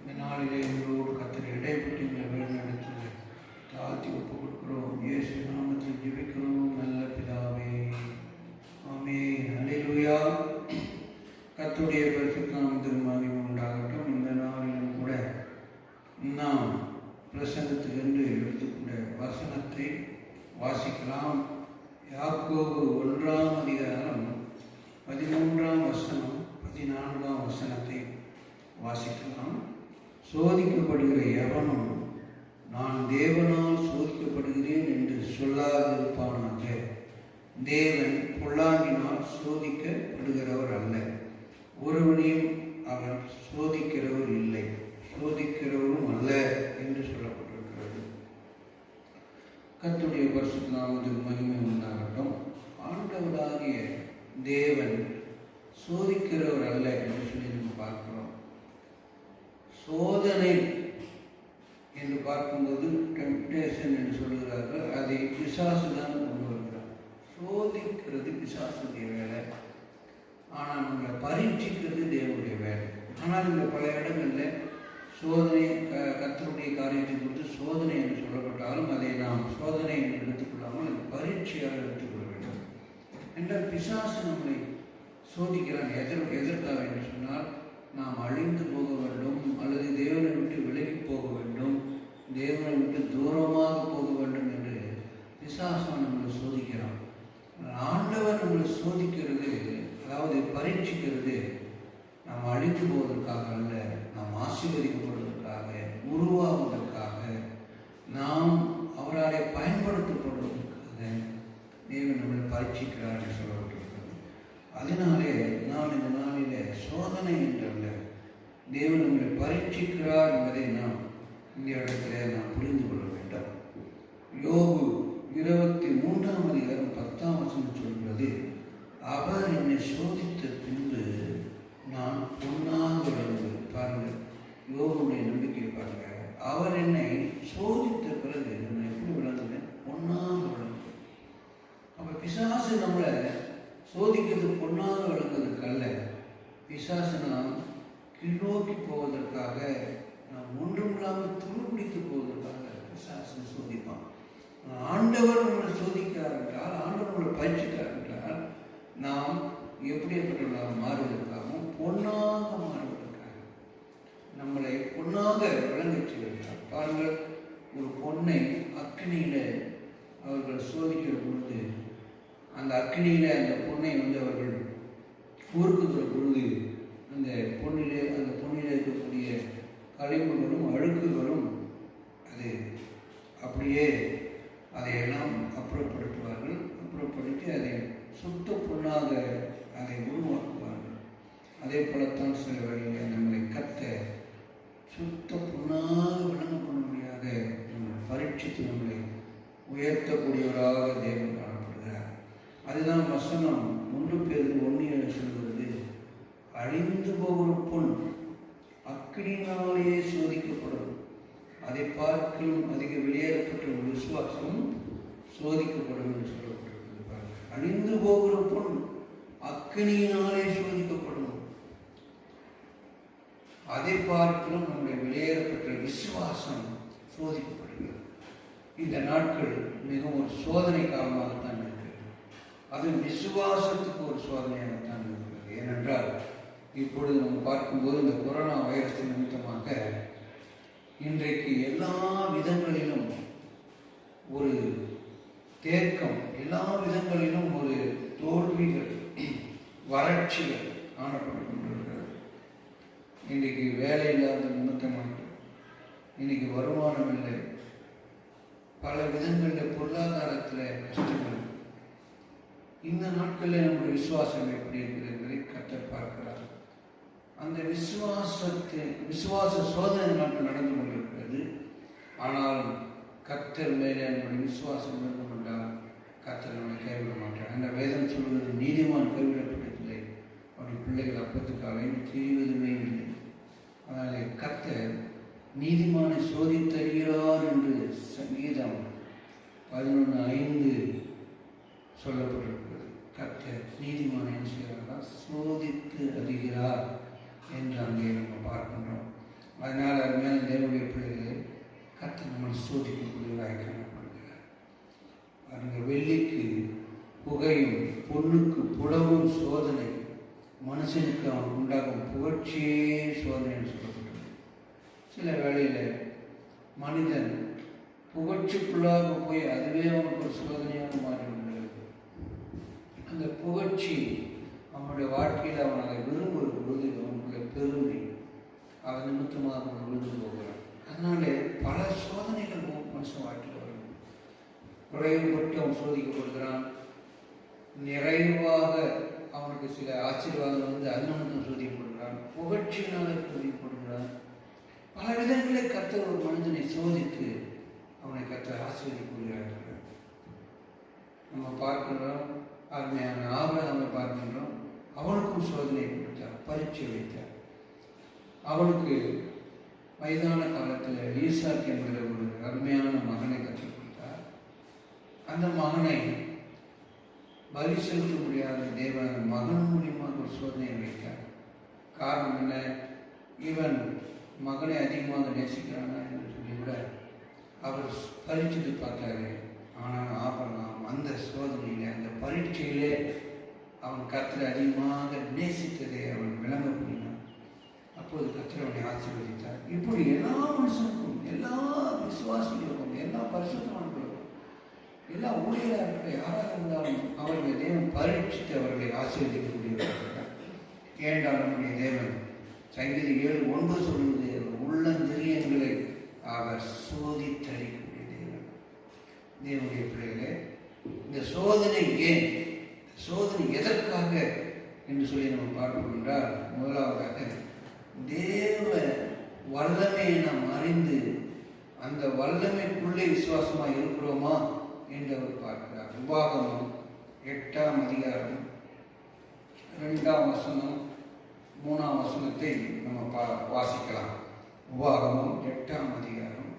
இந்த நாளிலே எங்களோடு கர்த்தர் இடைப்பட்டு எங்களை வழிநடத்துங்க. தாழ்த்தி ஒப்பு கொடுக்கிறோம். இயேசு நாமத்தில் ஜெபிக்கிறோம் நல்ல பிதாவே, ஆமென். அல்லேலூயா. கர்த்தருடைய பரிசுத்த நாமத்திற்கு மகிமை உண்டாகட்டும். இந்த நாளிலும் கூட நாம் பிரசங்கத்திலிருந்து எடுத்துக்கொண்ட வசனத்தை வாசிக்கலாம். யாக்கோபு 1ஆம் அதிகாரம் 13ஆம் வசனம் 14ஆம் வசனத்தை வாசிக்கலாம். சோதிக்கப்படுகிற எவனும் நான் தேவனால் சோதிக்கப்படுகிறேன் என்று சொல்லாதிருப்பானாக. தேவன் பொல்லாங்கினால் சோதிக்கப்படுகிறவர் அல்ல, ஒருவனையும் அவர் சோதிக்கிறவர் இல்லை, சோதிக்கிறவரும் அல்ல என்று சொல்லப்பட்டிருக்கிறது. கர்த்தருடைய பரிசுத்த நாமத்துக்கு மகிமை உண்டாகட்டும். ஆண்டவராகிய தேவன் சோதிக்கிறவர் அல்ல என்று சொல்லி நம்ம பார்க்கிறோம். சோதனை என்று பார்க்கும்போது டெம்ப்டேஷன் என்று சொல்கிறார்கள், அதை பிசாசு தான் கொண்டு வருகிறார். சோதிக்கிறது பிசாசுடைய வேலை, ஆனால் நம்மளை பரீட்சிக்கிறது தேவனுடைய வேலை. ஆனால் இந்த பல இடங்களில் சோதனை கர்த்தருடைய காரியத்தை குறித்து சோதனை என்று சொல்லப்பட்டாலும் அதை நாம் சோதனை என்று எடுத்துக்கொள்ளாமல் அது பரீட்சையாக எடுத்துக்கொள்ள வேண்டும். என்றால் பிசாசு நம்மை சோதிக்கிறான். எதற்காக என்று சொன்னால் நாம் அழிந்து போக வேண்டும், அல்லது தேவனை விட்டு விலகி போக வேண்டும், தேவனை விட்டு தூரமாக போக வேண்டும் என்று பிசாசு நம்மளை சோதிக்கிறான். ஆண்டவர் நம்மளை சோதிக்கிறது, அதாவது பரீட்சிக்கிறது, நாம் அழிந்து போவதற்காக அல்ல, நாம் ஆசீர்வதிக்கப்படுவதற்காக, உருவாவதற்காக, நாம் அவராலே பயன்படுத்தப்படுவதற்காக தேவன் நம்மளை பரீட்சிக்கிறார் என்று சொல்லப்பட்டிருக்கிறது. அதனாலே நாம் இந்த நாளிலே சோதனை என்றல்ல, தேவன் நம்மளை பரீட்சிக்கிறார் என்பதை நாம் இந்த இடத்துல நாம் புரிந்து கொள்ள வேண்டும். யோபு 23ஆம் அதிகாரம் 10ஆம் வசனம் சொல்கிறது, அவர் என்னை சோதித்த பின்பு நான் பொன்னாக விளங்குவேன். பாருங்கள், யோபுடைய நம்பிக்கையை பாருங்க. அவர் என்னை சோதித்த பிறகு நான் எப்படி விளங்குவேன்? பொன்னாக விளங்குவேன். அப்போ பிசாசு நம்மளை சோதிக்கிறது பொன்னாக விளங்குவதற்கு அல்ல, பிசாசு நாம் கீழ்நோக்கி போவதற்காக, நாம் ஒன்றுமில்லாமல் துருப்பிடித்து போவதற்காக பிசாசு சோதிப்பான். ஆண்டவர் நம்மளை சோதிக்கிறார் என்றால், ஆண்டவர் நம்மளை பயிற்சிக்கிறார் என்றால், நாம் எப்படிப்பட்டவர்களாக மாறுவதற்காகவும் பொன்னாக மாறுவதற்காக, நம்மளை பொன்னாக விளங்கச் செய்கிறார். பாருங்கள், ஒரு பொன்னை அக்கினியில் அவர்கள் சோதிக்கிற பொழுது, அந்த அக்கினியில் அந்த பொன்னை அவர்கள் ஊறுக்குகிற பொழுது அந்த பொன்னிலே இருக்கக்கூடிய கழிவுகளும் அழுக்குகளும் அது அப்படியே அதையெல்லாம் அப்புறப்படுத்துவார்கள். அப்புறப்படுத்தி அதை சுத்த பொன்னாக அதை உருவாக்குவார்கள். அதே போலத்தான் சில வழியில் நம்மளை கத்த சுத்த பொன்னாக விளங்கப்படும்படியாக நம்மளை பரீட்சித்து நம்மளை உயர்த்தக்கூடியவராக தேவன் காணப்படுகிறார். அதுதான் வசனம் 1 பேதுரு 1:7 சொல்கிறது, அழிந்து போகிற பொன் அக்கினியினாலேயே சோதிக்கப்படும், அதை பார்க்கலும் அதிக வெளியேறப்பட்ட ஒரு விசுவாசம் சோதிக்கப்படும் என்று சொல்லப்பட்டிருக்கிறது. அழிந்து போகிற பொன் அக்கினியினாலே சோதிக்கப்படும், அதை பார்க்கலும் நம்முடைய வெளியேறப்பட்ட விசுவாசம் சோதிக்கப்படுகிறது. இந்த நாட்கள் மிகவும் ஒரு சோதனை காலமாகத்தான் இருக்கிறது. அது விசுவாசத்துக்கு ஒரு சோதனையாகத்தான் இருக்கிறது. ஏனென்றால் இப்பொழுது நம்ம பார்க்கும்போது இந்த கொரோனா வைரஸ் நிமித்தமாக இன்றைக்கு எல்லா விதங்களிலும் ஒரு தேக்கம், எல்லா விதங்களிலும் ஒரு தோல்விகள், வறட்சிகள் காணப்பட்டு கொண்டிருக்கிறது. இன்றைக்கு வேலை இல்லாத நிமித்தமாக இன்றைக்கி வருமானம் இல்லை, பல விதங்களில் பொருளாதாரத்தில் கஷ்டங்கள். இந்த நாட்களில் நம்முடைய விசுவாசம் எப்படி இருக்கிறது என்பதை கர்த்தர் பார்க்கிறார். அந்த விசுவாச சோதனை நாட்கள் நடந்து கொண்டிருக்கிறது. ஆனால் கர்த்தர் மேலே நம்முடைய விசுவாசம் இருந்து கொண்டால் கர்த்தர் நம்மை கைவிட மாட்டார். அந்த வேதம் சொல்வது, நீதிமான் கைவிடப்பட்டதில்லை, அவருடைய பிள்ளைகள் அப்பத்துக்காக தெரிவதுமே இல்லை. அதனாலே கர்த்தர் நீதிமானை சோதித்தருகிறார் என்று சங்கீதம் 11:5 சொல்லப்பட்டிருக்கிறது. கர்த்தர் நீதிமானை சோதித்து அறிகிறார் என்று அங்கே நம்ம பார்க்கின்றோம். அதனால் அருமையான தேவனுடைய பிள்ளைகளை கர்த்தர் நம்மளை சோதிக்கக்கூடியவராக காணப்படுகிறார். பாருங்க, வெள்ளிக்கு புகையும் பொண்ணுக்கு புடவும் சோதனை, மனுஷனுக்கு அவன் உண்டாகும் புகழ்ச்சியே சோதனைன்னு சொல்லப்பட்டது. சில வேளையில் மனிதன் புகழ்ச்சிக்குள்ளாக போய் அதுவே அவனுக்கு ஒரு சோதனையாக மாறிவிடுகிறது. அந்த புகழ்ச்சி அவனுடைய வாழ்க்கையில் அவன் அதை விரும்புகிற பொழுது அவனுடைய பெருமை அவன் நிமித்தமாக அவன் விழுந்து போகிறான். அதனால பல சோதனைகள் மனுஷன் வாழ்க்கையில் வரும். குறைவுபட்டு அவன் சோதிக்கப்படுகிறான். நிறைவாக அவனுக்கு சில ஆசீர்வாதம் வந்து அது நிமித்தம் சோதிக்கப்படுகிறான். புகழ்ச்சியினால சோதிக்கப்படுகிறான். பல விதங்களை கர்த்தர் ஒரு மனிதனை சோதித்து அவனை கர்த்தர் ஆசீர்வதிக்கிறார்கள். நம்ம பார்க்கின்றோம், அருமையான ஆபிரகாமை பார்க்கின்றோம். அவனுக்கும் சோதனை கொடுத்தார், பரீட்சை வைத்தார். அவனுக்கு வயதான காலத்தில் ஈசாக்கு என்கிற ஒரு அருமையான மகனை கற்றுக் கொடுத்தார். அந்த மகனை பலி செலுத்த முடியாத தேவன் மகன் மூலியமாக ஒரு சோதனையை வைத்தார். காரணம் என்ன? இவன் மகனை அதிகமாக நேசிக்கிறானா என்று சொல்லி கூட அவர் பரீட்சித்து பார்த்தாரு. ஆனால் ஆபிரகாம் அந்த சோதனையிலே, அந்த பரீட்சையிலே அவன் கர்த்தரை அதிகமாக நேசித்ததை அவன் விளங்க முடியும். அப்போது கர்த்தர் அவனை ஆசீர்வதித்தார். இப்படி எல்லா மனுஷனுக்கும், எல்லா விசுவாசிகளுக்கும், எல்லா பரிசுத்தவான்களுக்கும், எல்லா ஊழியர்கள் யாராக இருந்தாலும் அவர்களை தேவன் பரீட்சித்து அவர்களை ஆசீர்வதிக்கக்கூடியவர்கள். ஏனென்றால் நம்முடைய தேவன் சங்கீத 7:9 சொல்வது, உள்ளந்திரியங்களை அவர் சோதித்தறிக்கூடிய தேவன். தேவனுடைய பிள்ளைகளே, இந்த சோதனை ஏன், சோதனை எதற்காக என்று சொல்லி நம்ம பார்க்கணும் என்றால், முதலாவதாக தேவ வல்லமையை நாம் அறிந்து அந்த வல்லமைக்குள்ளே விசுவாசமாக இருக்கிறோமா என்று அவர் பார்க்கிறார். உபாகமம் 8ஆம் அதிகாரம் 2ஆம் வசனம் 3ஆம் வசனத்தை நம்ம வாசிக்கலாம். உபாகமம் 8ஆம் அதிகாரம்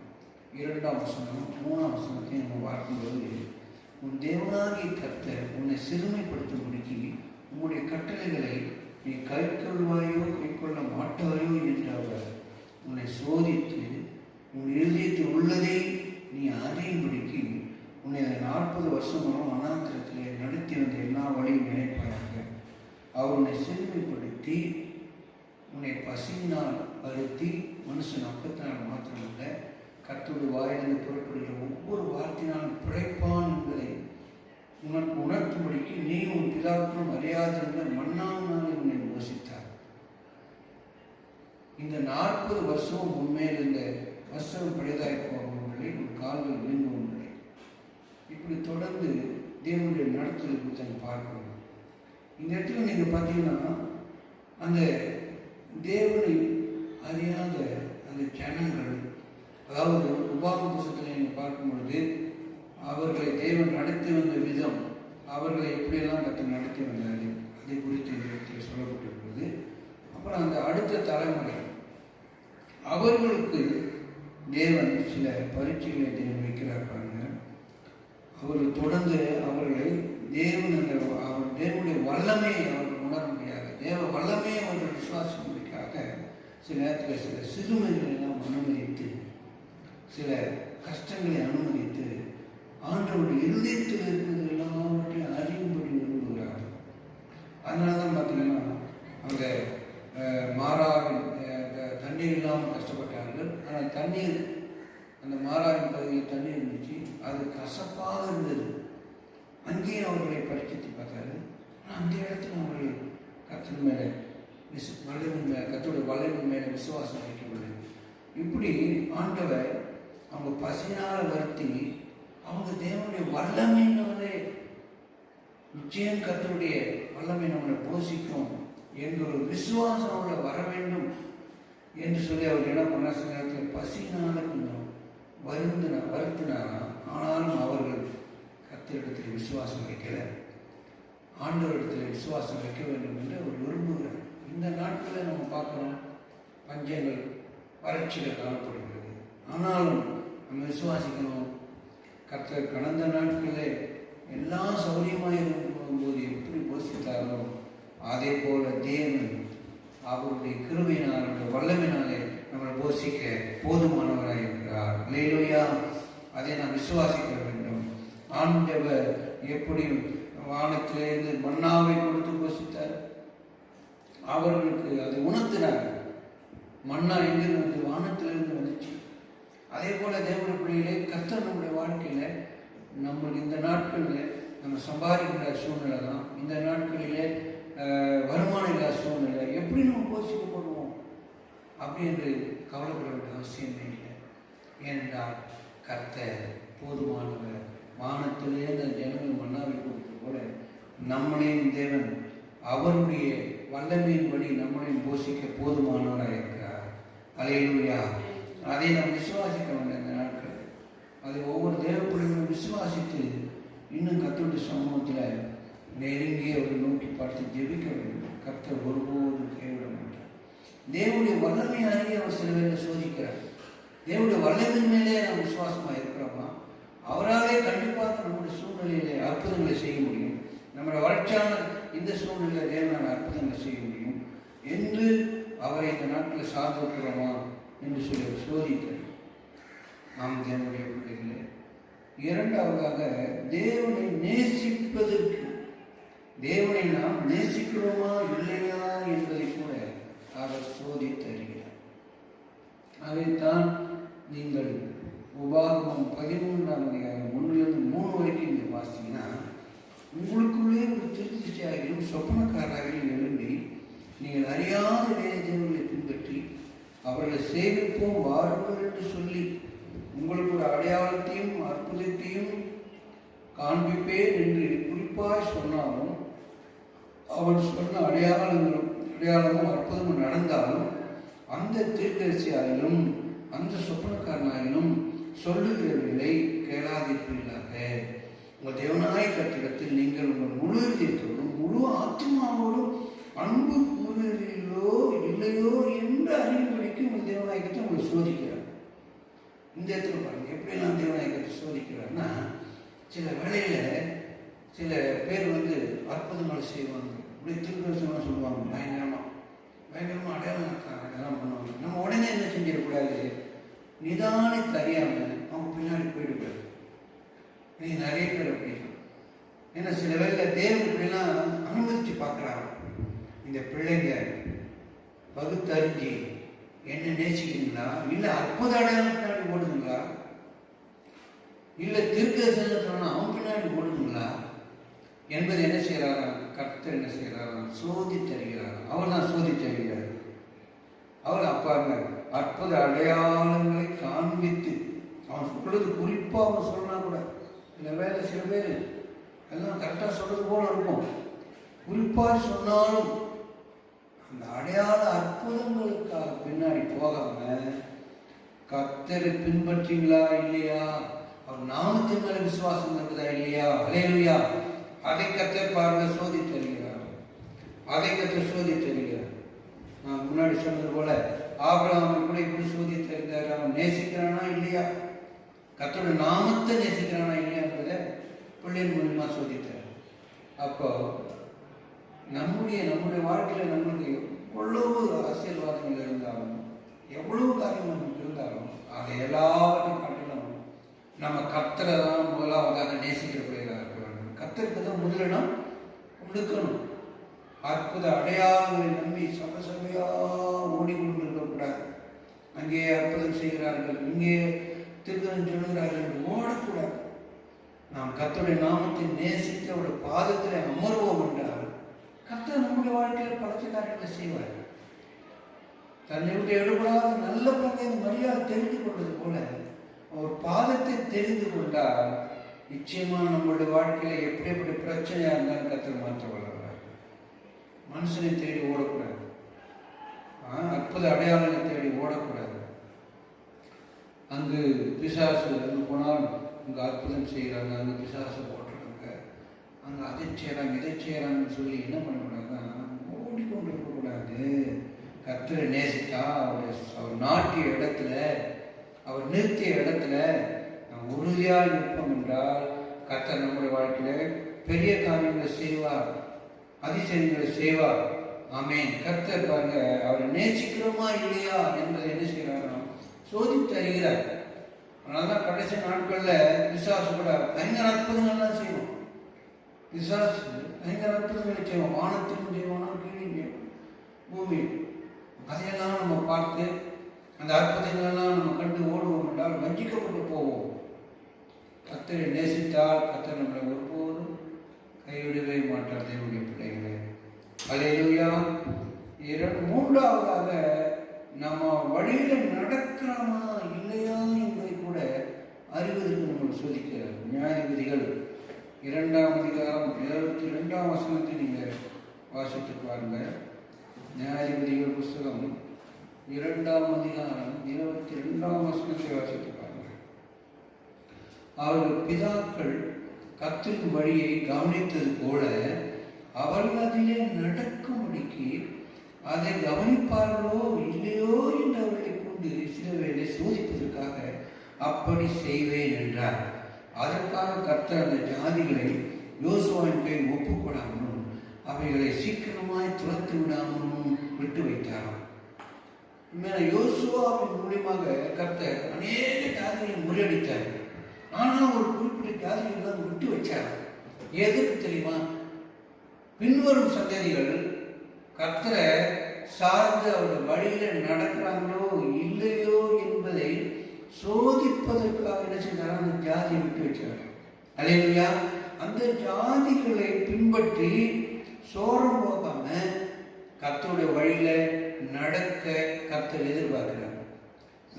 2ஆம் வசனம் 3ஆம் வசனத்தை நம்ம பார்க்கும்போது, உன் தேவனாகிய கர்த்தர் உன்னை சிறுமைப்படுத்தும்படிக்கு உன்னுடைய கட்டளைகளை நீ கைக்கொள்வாயோ கைக்கொள்ள மாட்டாயோ என்று அவர் உன்னை சோதித்து உன் இருதயத்தில் உள்ளதை நீ அறியும்படிக்கு உன்னை 40 வருஷங்களும் வனாந்திரத்திலே நடத்தி வந்த எல்லா வழியும் நினைப்பாயாக. அவர் உன்னை சிறுமைப்படுத்தி உன்னை பசியினால் வருத்தி, மனுஷன் அப்பத்தினால் மாத்திரமல்ல கர்த்தருடைய வாயிலிருந்து புறப்படுகிற ஒவ்வொரு வார்த்தையினாலும் பிழைப்பான் என்பதை உனக்கு உணர்த்தும்படிக்கு நீ உன் பிதாக்களும் அறியாதிருந்த மன்னாவினாலே உன்னை யோசித்தார். இந்த 40 வருஷமும் உண்மையில் இந்த வஸ்திரம் படைதாய் போகவில்லை, உன் கால்கள் வீங்குவதில்லை. இப்படி தொடர்ந்து தேவனுடைய நடத்துதல் குறித்து பார்க்கணும். இந்த இடத்துல நீங்கள் பார்த்தீங்கன்னா, அந்த தேவனை அறியாத அந்த ஜனங்கள், அதாவது உபாகம புத்தகத்தில் நீங்கள் பார்க்கும் பொழுது அவர்களை தேவன் நடத்தி வந்த விதம், அவர்களை எப்படியெல்லாம் கர்த்தர் நடத்தி வந்தார் அதை குறித்து இந்த இடத்தில் சொல்லப்பட்டிருக்கிறது. அப்புறம் அந்த அடுத்த தலைமுறை அவர்களுக்கு தேவன் சில பரீட்சைகளை தேவன் வைக்கிறார் பாருங்க. அவர்கள் தொடர்ந்து அவர்களை தேவன் அந்த தேவனுடைய வல்லமையை அவர்கள் உணர முடியாது. தேவ வல்லமையை அவர்கள் விசுவாசிப்பதற்காக சில நேரத்தில் சில சிறுமைகளை எல்லாம் அனுமதித்து, சில கஷ்டங்களை அனுமதித்து, ஆண்டவருடைய இருதயத்தில் இருக்கிறது எல்லாவற்றையும் அறியும்படி விரும்புகிறார்கள். அதனால தான் பார்த்தீங்கன்னா அங்கே மாறாவின் தண்ணீர் இல்லாமல் கஷ்டப்பட்டார்கள். ஆனால் தண்ணீர், அந்த மாறாவின் பகுதியில் தண்ணீர் இருந்துச்சு, அது கசப்பாக இருந்தது. அங்கேயும் அவர்களை பரிட்சித்து பார்த்தாரு. ஆனால் அந்த இடத்துல அவர்கள் கர்த்தர் மேலே கர்த்தருடைய வல்லமையின் மேலே விசுவாசம் வைக்கவில்லை. இப்படி ஆண்டவர் அவங்க பசியினால் வருத்தி, அவங்க தேவனுடைய வல்லமையினாலே நிச்சயம் கர்த்தருடைய வல்லமை நம்மளை போஷிக்கும் என்ற ஒரு விசுவாசம் அவங்களை வர வேண்டும் என்று சொல்லி அவர் என்ன பண்ணார், சில நேரத்தில் பசியினால கொஞ்சம் வருத்தினாரா. ஆனாலும் அவர்கள் கர்த்தரிடத்தில் விசுவாசம் வைக்கல, ஆண்டவரிடத்தில் விசுவாசம் வைக்க வேண்டும் என்று அவர் விரும்புகிறார். இந்த நாட்களில் நம்ம பார்க்குறோம், பஞ்சங்கள், வறட்சிகள் காணப்படுகிறது. ஆனாலும் நம்ம விசுவாசிக்கணும். கர்த்தர் கடந்த நாட்களில் எல்லா சௌரியமாக இருக்கும்போது எப்படி போஷித்தாரோ அதே போல தேவன் அவருடைய கிருபையினால், அவருடைய வல்லமையினாலே நம்மளை போஷிக்க போதுமானவராக இருக்கிறார். அல்லேலூயா. அதை நாம் விசுவாசிக்க வேண்டும். ஆண்டவர் எப்படி வானத்திலிருந்து மன்னாவை கொடுத்து போஷித்தார், அவர்களுக்கு அதை உணர்த்தினார். மன்னா எங்கிருந்து வந்து? வானத்திலிருந்து வந்துச்சு. அதே போல தேவனுடைய பிள்ளைகளே, கர்த்தர் நம்முடைய வாழ்க்கையில நம்மளுக்கு இந்த நாட்களில் நம்ம சம்பாதிக்கிற சூழ்நிலை தான், இந்த நாட்களிலே வருமானம் இல்லாத சூழ்நிலை, எப்படி நம்ம போஷிக்கப்படுவோம் அப்படி என்று கவலைப்பட வேண்டிய அவசியமே இல்லை. ஏனென்றால் கர்த்தர் போதுமானவர். வானத்திலே அந்த ஜனங்கள் மன்னாவை கொடுத்தது போல நம்மளையும் தேவன் அவருடைய வல்லமையின்படி நம்மளையும் போஷிக்க போதுமானவராக இருக்கிறார். அல்லேலூயா. அதை நாம் விசுவாசிக்க வேண்டும். இந்த நாட்கள் அதை ஒவ்வொரு தேவ பிள்ளைகளும் விசுவாசித்து இன்னும் கர்த்தருடைய சமூகத்தில் நெருங்கி அவரை நோக்கி பார்த்து ஜெபிக்க வேண்டும். கர்த்தர் ஒருபோதும் கைவிட மாட்டார். தேவனுடைய வல்லமை அறிய அவர் சில பேரை சோதிக்கிறார். தேவனுடைய வல்லமையின் மேலே நாம் விசுவாசமாக இருக்கிறோமா, அவராலே கண்டிப்பாக நம்முடைய சூழ்நிலையிலே அற்புதங்களை செய்ய முடியும். நம்முடைய வளர்ச்சியான இந்த சூழ்நிலையில் தேவனான அற்புதங்களை செய்ய முடியும் என்று அவரை இந்த நாட்டில் சார்ந்திருக்கிறோமா என்று சொல்லி சோதித்தார். நாம் தேவனுடைய பிள்ளைகளே, இரண்டாவதாக தேவனை நேசிப்பதற்கு, தேவனை நாம் நேசிக்கிறோமா இல்லையா என்பதை கூட அவர் சோதித்தருகிறார். அதைத்தான் நீங்கள் உபாகமம் 13:1-3 வரைக்கும் நீங்கள் பார்த்தீங்கன்னா, உங்களுக்குள்ளே ஒரு திருச்சியாகிலும் சொப்பனக்காரராகிலும் எழும்பி நீங்கள் அறியாத வேறு தேவர்களை பின்பற்றி அவர்களை சேவிப்போம் வாருங்கள் என்று சொல்லி உங்களுக்கு ஒரு அடையாளத்தையும் அற்புதத்தையும் காண்பிப்பேன் என்று குறிப்பாய் சொன்னாலும், அவன் சொன்ன அடையாளமும் அற்புதமும் நடந்தாலும் அந்த தீர்க்கதரிசியாயிலும் அந்த சொப்பனக்காரனாயிலும் சொல்லுகிறவர்களை கேளாதிருப்பீர்களாக. உங்கள் தேவனாய கட்டிடத்தில் நீங்கள் உங்கள் முழு இதயத்தோடும் முழு ஆத்மாவோடும் அன்பு கூறுகிறீர்களோ இல்லையோ என்று அறிவுபடிக்கு உங்கள் தேவநாயகத்தை உங்களை சோதிக்கிறார். இந்த இடத்துல பாருங்க எப்படிலாம் தேவநாயகத்தை சோதிக்கிறார்னா, சில வேளையில் சில பேர் வந்து அற்புதங்களை செய்வாங்க, இப்படி திருக்கரசமாக சொல்லுவாங்க, பயங்கரமாக அடையாளம் அதெல்லாம் பண்ணுவாங்க. நம்ம உடனே என்ன செஞ்சிடக்கூடாது, நிதானித்து அறியாமல் அவங்க பின்னாடி போயிடக்கூடாது. நீ நிறைய பேர் அப்படி, ஏன்னா சில வேளையில் தேவன் இப்படிலாம் அனுமதித்து பார்க்குறாங்க. இந்த பிள்ளைங்க பகுத்தறிஞ்சு என்ன நேசிக்கிறீங்களா, இல்லை அற்புத அடையாளம் பின்னாடி ஓடுதுங்களா, இல்லை தீர்க்கதரிசனம் அவன் பின்னாடி ஓடுதுங்களா என்பது என்ன செய்கிறாரா, கர்த்தர் என்ன செய்கிறாரா, சோதித்தருகிறார். அவர் தான் சோதித்தருகிறார். அவர் அப்பாங்க அற்புத அடையாளங்களை காண்பித்து அவன் சொல்றது குறிப்பாக அவன் சொல்லனா கூட, இந்த வேலை சில பேர் எல்லாம் கரெக்டாக சொல்றது போல இருக்கும், குறிப்பாக சொன்னாலும் அந்த அடையாள அற்புதங்களுக்காக பின்னாடி போகாம கர்த்தரை பின்பற்றீங்களா இல்லையா, அவர் நாமத்தின் மேல விசுவாசம் இருக்குதா இல்லையா, அல்லேலூயா, அதை கர்த்தர் பாருங்க சோதித்தருகிறார். அதை கர்த்தர் சோதித்தருகிறார். நான் முன்னாடி சொன்னது போல ஆபிரகாமை கூட இப்படி சோதித்தருந்தார். அவன் நேசிக்கிறானா இல்லையா, கர்த்தருடைய நாமத்தை நேசிக்கிறானா இல்லையான்றதை பிள்ளையின் மூலியமா சோதித்தார். அப்போ நம்முடைய வாழ்க்கையில் நம்மளுக்கு எவ்வளவு ஆசீர்வாதங்கள் இருந்தாலும் எவ்வளவு காரியம் நமக்கு இருந்தாலும் அதை எல்லாத்தையும் காட்டிலும் நம்ம கர்த்தரை தான் முதலாவதாக நேசிக்கிறவர்களாக இருக்க வேண்டும். கர்த்தருக்கு தான் முதலிடம் கொடுக்கணும். அற்புத அடையாளங்களை நம்பி சபையா ஓடிக்கொண்டு இருக்கக்கூடாது. அங்கே அற்புதம் செய்கிறார்கள், இங்கே திருத்தம் சொல்லுகிறார்கள் என்று ஓடக்கூடாது. நாம் கர்த்தருடைய நாமத்தை நேசித்து அவருடைய பாதத்தில் அமர்வோம் என்றால் கர்த்தர் நம்முடைய வாழ்க்கையில் பல காரியங்களை செய்வார். தன்னை விட்டு எடுபடாத நல்ல பங்கை மரியாதை தெரிந்து கொண்டது போல அவர் பாதத்தை தெரிந்து கொண்டால் நிச்சயமா நம்மளுடைய வாழ்க்கையில எப்படி எப்படி பிரச்சனையா இருந்தாலும் கர்த்தர் மாற்ற வல்லவர். மனுஷனை தேடி ஓடக்கூடாது, அற்புத அடையாளங்களை தேடி ஓடக்கூடாது. அங்கு பிசாசு அங்கு போனால் அங்கே அற்புதம் செய்கிறாங்க, அங்கே பிசாசு போட்டுறாங்க, அங்கே அதை செய்கிறாங்க இதை செய்கிறாங்கன்னு சொல்லி என்ன பண்ணக்கூடாதுன்னா ஓடிக்கொண்டு இருக்கக்கூடாது. கர்த்தரை நேசித்தா அவர் நாட்டிய இடத்துல, அவர் நிறுத்திய இடத்துல நாம் உறுதியாக இருப்போம் என்றால் கர்த்தர் நம்முடைய வாழ்க்கையில பெரிய காரியங்களை செய்வார், அதிசயங்களை செய்வார். ஆமென். கர்த்தர் பாருங்க, அவரை நேசிக்கிறோமா இல்லையா என்பதை என்ன செய்யறாரோ சோதித்து அறிகிறார். அதனாலதான் கடைசி நாட்கள்ல பிசாசு கூட பயங்கர அற்புதங்கள்லாம் செய்வோம். பிசாசு பயங்கர அற்புதங்களை செய்வோம். வானத்திலும் செய்வானா, கீழே பூமி, அதையெல்லாம் நம்ம பார்த்து அந்த அற்புதங்களெல்லாம் நம்ம கண்டு ஓடுவோம் என்றால் வஞ்சிக்கப்பட்டு போவோம். கர்த்தரை நேசித்தால் கர்த்தர் நம்மளை ஒருபோதும் கைவிடவே மாட்டார். தேவனுடைய பிள்ளைகளே, அல்லேலூயா. மூன்றாவதாக நம்ம வழியில நடக்கிறோமா இல்லையா என்பதை கூட அறிவதற்கு நம்ம சோதிக்கிறார். நியாயாதிபதிகள் 2ஆம் அதிகாரம் 72ஆம் வசனத்தை நீங்க வாசித்து பாருங்க. நியாயாதிபதிகள் புஸ்தகம் 2ஆம் அதிகாரம் 22ஆம் வசனத்தை வாசித்து பாருங்க. அவர்கள் பிதாக்கள் கர்த்தரின் வழியை கவனித்தது போல அவர்கள் அதிலே நடக்கும்படிக்கு அதை கவனிப்பார்களோ இல்லையோ என்று அவர்களை கொண்டு சில வேளை சோதிப்பதற்காக அப்படி செய்வேன் என்றார். அதற்காக கர்த்தர் அந்த ஜாதிகளை யோசுவாவின் கையில் ஒப்புக்கொடாமலும் அவைகளை சீக்கிரமாய் துரத்து விடாமலும் விட்டு வைத்தாராம். யோசுவாவின் மூலியமாக கர்த்தர் அநேக ஜாதிகளை முறியடித்தார். ஆனால் ஒரு குறிப்பிட்ட ஜாதிகள் தான் விட்டு வச்சார். எதுக்கு தெரியுமா? பின்வரும் சந்ததிகள் கர்த்தரை சார்ந்து அவருடைய வழியில நடக்கிறாங்களோ இல்லையோ என்பதை சோதிப்பதற்காக என்ன செஞ்சாலும் அந்த ஜாதியை விட்டு வச்சார். அல்லேலூயா. அந்த ஜாதிகளை பின்பற்றி சோரம் போகாம கர்த்தருடைய வழியில நடக்க கர்த்தர் எதிர்பார்க்கிறார்.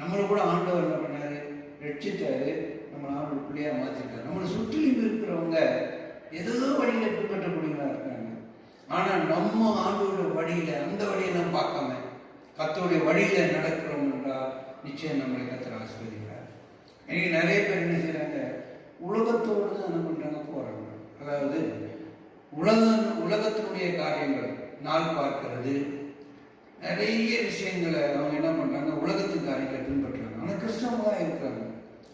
நம்மளை கூட ஆண்டவர் என்ன பண்ணாரு? ரட்சித்தாரு. நம்மளை ஆண்டவர் பிள்ளையா மாற்றிருக்காரு. நம்மளை சுற்றிலும் இருக்கிறவங்க ஏதோ வழியில பின்பற்றக்கூடியவங்களா இருக்காங்க. ஆனா நம்ம ஆண்டோட வழியில அந்த வழியெல்லாம் பார்க்காம கர்த்தருடைய வழியில நடக்கிறோம் என்றால் நிச்சயம் நம்மளை கர்த்தர் ஆசீர்வதிக்கிறார். இன்னைக்கு நிறைய பேர் என்ன செய்யறாங்க? உலகத்தோடு தான் என்ன பண்றாங்க? போறாங்க. அதாவது உலகத்தினுடைய காரியங்கள், நாள் பார்க்கிறது, நிறைய விஷயங்களை அவங்க என்ன பண்றாங்க? உலகத்து காரியங்களை பின்பற்றுறாங்க. ஆனால் கிறிஸ்தவங்களா இருக்கிறாங்க.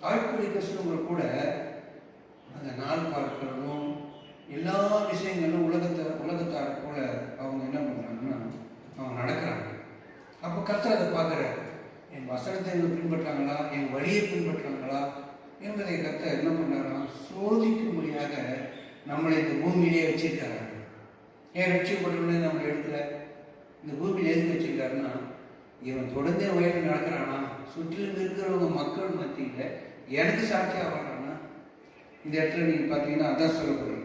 ஆழ்குடி கிறிஸ்தவங்கள் கூட அந்த நாள் பார்க்கிறதும் எல்லா விஷயங்களும் உலகத்தார போல அவங்க என்ன பண்றாங்கன்னா அவங்க நடக்கிறாங்க. அப்போ கர்த்தர் அதை பார்க்குறாரு. என் வசனத்தை பின்பற்றாங்களா, என் வழியை பின்பற்றாங்களா என்பதை கர்த்தர் என்ன பண்றாங்கன்னா சோதிக்கும்படியாக நம்மளை இந்த பூமியிலே வச்சிருக்காங்க. ஏன் ரட்சிக்கப்பட்டவனே நம்மளை எடுக்கல? இந்த பூமியில எதுக்கு வச்சிருக்காருன்னா, இவன் தொடர்ந்தே வயலில் நடக்கிறானா, சுற்றிலும் இருக்கிறவங்க மக்கள் மத்தியில் எனக்கு சாட்சியாக வர்றானா. இந்த இடத்துல நீங்க பார்த்தீங்கன்னா அதான் சொல்லப்படுறது.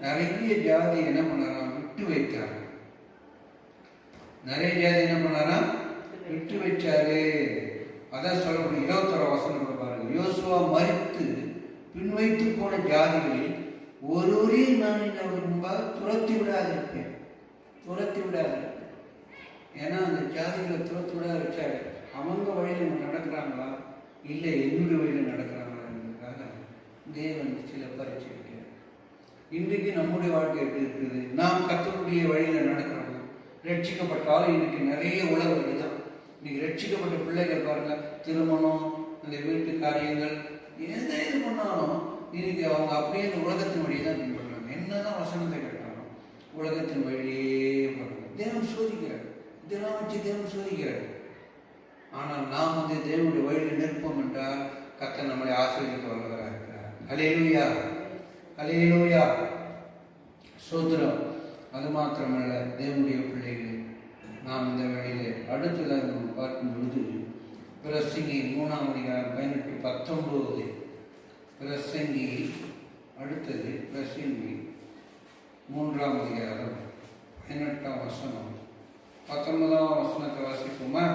நிறைய ஜாதி என்ன பண்ணாராம்? விட்டு வைத்தார். நிறைய ஜாதி என்ன பண்ணாராம்? விட்டு வச்சாரு. அதான் சொல்லப்படும் 21 வசனம் கூட பாருங்க. யோசுவா மரித்து பின் வைத்து போன ஜாதிகளில் ஒருவரையும் நான் அவருக்கு முன்பாக துரத்தி விடாதிருப்பேன். துரத்தி விடாதிருப்பேன். ஏன்னா அந்த ஜாதிகளை துரத்தி விடாத வச்சாரு. அவங்க வழியில் நடக்கிறாங்களா இல்லை என்னுடைய வழியில் நடக்கிறாங்களா என்பதற்காக தேவன் சில பரீட்சை வைக்கிறார். இன்றைக்கு நம்முடைய வாழ்க்கை எப்படி இருக்குது? நாம் கர்த்தருடைய வழியில் நடக்கிறோம். ரட்சிக்கப்பட்டாலும் இன்னைக்கு நிறைய உலக வழிதான். இன்னைக்கு ரட்சிக்கப்பட்ட பிள்ளைகள் பாருங்க, திருமணம், அந்த வீட்டு காரியங்கள், எதை இது பண்ணாலும் இன்னைக்கு அவங்க அப்படியே இந்த உலகத்தின் வழியை தான் பின்பற்றுறாங்க. என்னதான் வசனத்தை கேட்டாலும் உலகத்தின் வழியே பண்ணுறாங்க. தேவன் சோதிக்கிறார். இதெல்லாம் வச்சு தேவன் சோதிக்கிறார். ஆனால் நாம் வந்து தேவனுடைய வழியில் நிற்போம் என்றால் கர்த்தர் நம்மளை ஆசீர்வதிக்க வல்லவராக இருக்கிறார். அல்லேலூயா, அல்லேலூயா, சோதரம். அது மாத்திரமல்ல, தேவனுடைய பிள்ளைகளே, நாம் இந்த வழியிலே அடுத்ததாக நம்ம பார்க்கும் பொழுது பிரசங்கி 3ஆம் அதிகாரம் 18-19. பிரசங்கி அடுத்தது பிரசங்கி 3ஆம் அதிகாரம் 18ஆம் வசனம். 19ஆம் வசனத்தை வாசிப்போமா?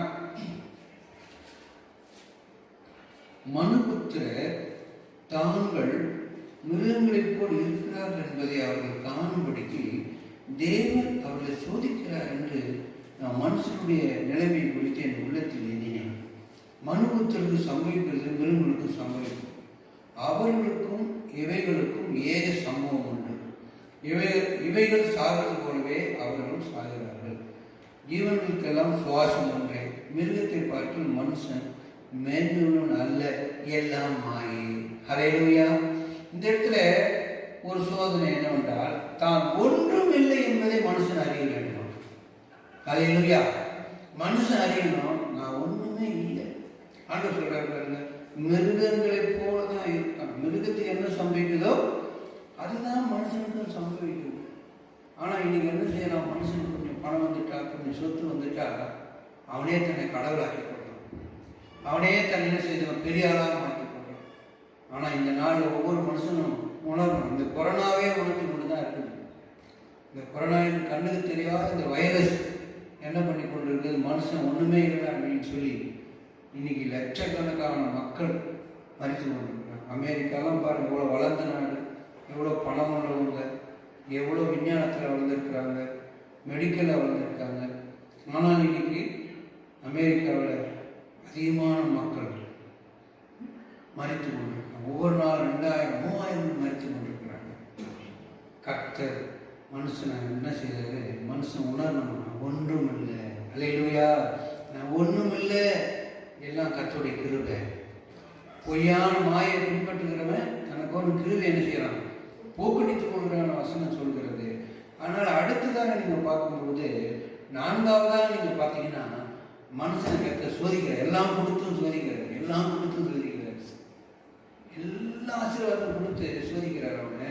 மனுபுத்திரர் தாங்கள் மிருகங்களைப் போல் இருக்கிறார்கள் என்பதை அவர்கள் காணும்படிக்கு தேவன் அவர்களை சோதிக்கிறார் என்று நான் மனுஷனுடைய நிலைமை குறித்து என் உள்ளத்தில் எண்ணினேன். மனுபுத்திரருக்கு சம்பவிக்கிறது மிருகங்களுக்கு சம்பவிக்கும். அவர்களுக்கும் இவைகளுக்கும் ஏக சம்பவம் உண்டு. இவைகள் சாகிறது போலவே அவர்களும் சாகிறார்கள். ஜீவன்களுக்கெல்லாம் சுவாசம் ஒன்றே. மிருகத்தை பார்த்து மனுஷன் மேன்மையுடன் அல்ல, எல்லாம் மாயே. ஹல்லேலூயா. இந்த இடத்துல ஒரு சோதனை என்னவென்றால், தான் ஒன்றும் இல்லை என்பதை மனுஷன் அறிய வேண்டும். அல்லேலூயா. மனுஷன் அறியணும், நான் ஒண்ணுமே இல்லை. ஆண்டவர் சொல்றாரு பாருங்க, மிருகங்களை போலதான் இருக்கான். மிருகத்துக்கு என்ன சம்பவிக்குதோ அதுதான் மனுஷனுக்கும் சம்பவிக்கும். ஆனா இன்னைக்கு என்ன செய்யலாம், மனுஷனுக்கு கொஞ்சம் பணம் வந்துட்டா, கொஞ்சம் சொத்து வந்துட்டா, அவனே தன்னை கடவுளாக்கி கொள்றான். அவனே தன்னை என்ன செய்தான், பெரிய ஆளாக மாற்றி கொள்றான். ஆனா இந்த நாள் ஒவ்வொரு மனுஷனும் உணரணும், இந்த கொரோனாவே உணர்ச்சி கொண்டு தான் இருக்குது. இந்த கொரோனாவின் கண்ணுக்கு தெரியாத இந்த வைரஸ் என்ன பண்ணி கொண்டு இருக்குது, மனுஷன் ஒண்ணுமே இல்லை அப்படின்னு சொல்லி இன்னைக்கு லட்சக்கணக்கான மக்கள் மறித்து கொண்டிருக்கிறாங்க. அமெரிக்காலாம் பாருங்க, எவ்வளோ வளர்ந்த நாடு, எவ்வளோ பணம் உள்ளவங்க, எவ்வளோ விஞ்ஞானத்தில் வளர்ந்துருக்கிறாங்க, மெடிக்கலில் வளர்ந்துருக்காங்க. ஆனால் இன்னைக்கு அமெரிக்காவில் அதிகமான மக்கள் மறித்து கொண்டிருக்காங்க. ஒவ்வொரு நாள் 2000 3000 மறித்து கொண்டிருக்கிறாங்க. கர்த்தர் மனுஷனை என்ன செய்தாரு, மனுஷன் உணரணும், நான் ஒன்றும் இல்லை. அல்லேலூயா. நான் ஒன்றும் இல்லை, எல்லாம் கர்த்தருடைய கிருபை. பொய்யான மாயை பின்பற்றுகிறவன் தனக்கு ஒரு கிருபை என்ன செய்யறான், போக்கடித்துக் கொள்கிறான வசனம் சொல்கிறது. ஆனால் அடுத்ததாக நீங்க பார்க்கும்போது 4வதாக நீங்க பார்த்தீங்கன்னா, மனுஷனை கர்த்தர் சோதிக்கிறார். எல்லாம் கொடுத்தும் சோதிக்கிறார், எல்லாம் கொடுத்தும் சோதிக்கிறார், எல்லா ஆசீர்வாதம் கொடுத்து சோதிக்கிறார். அவனை